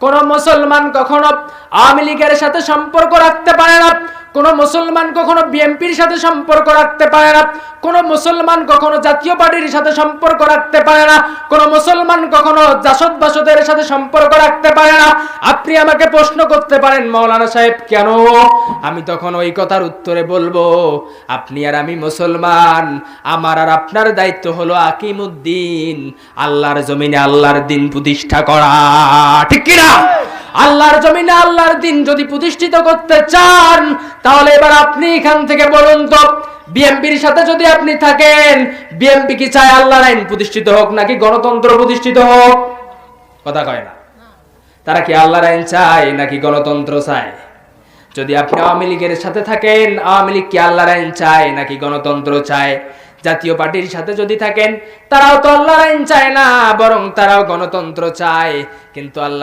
কোন মুসলমান কখনো আওয়ামী লীগের সাথে সম্পর্ক রাখতে পারে না, কোন মুসলমান কখনো বিএনপির সাথে সম্পর্ক রাখতে পারে না, কোন মুসলমান কখনো জাতীয় পার্টির সাথে সম্পর্ক রাখতে পারে না, কোন মুসলমান কখনো জাসদ বাসদের সাথে সম্পর্ক রাখতে পারে না। আপনি আমাকে প্রশ্ন করতে পারেন, মাওলানা সাহেব কেন? আমি তখন ওই কথার উত্তরে বলবো, আপনি আর আমি মুসলমান, আমার আর আপনার দায়িত্ব হলো আকিমুদ্দিন, আল্লাহর জমিনে আল্লাহর দিন প্রতিষ্ঠা করা, ঠিক কি না? আল্লাহর জমিনে আল্লাহর দিন যদি প্রতিষ্ঠিত করতে চান, তাহলে এবার আপনি এখান থেকে বলুন তো, বিএনপির সাথে যদি আপনি থাকেন, বিএনপি কি চায় আল্লাহর আইন প্রতিষ্ঠিত হোক নাকি গণতন্ত্র প্রতিষ্ঠিত হোক? কথা কয় না। তারা কি আল্লাহর আইন চায় নাকি গণতন্ত্র চায়? যদি আপনি আওয়ামী লীগের সাথে থাকেন, আওয়ামী লীগ কি আল্লাহর আইন চায় নাকি গণতন্ত্র চায়? জাতীয় পার্টির সাথে যদি থাকেন, তারাও তো আল্লাহর আইন চায় না, বরং তারাও গণতন্ত্র চায়। কিন্তু আল্লাহ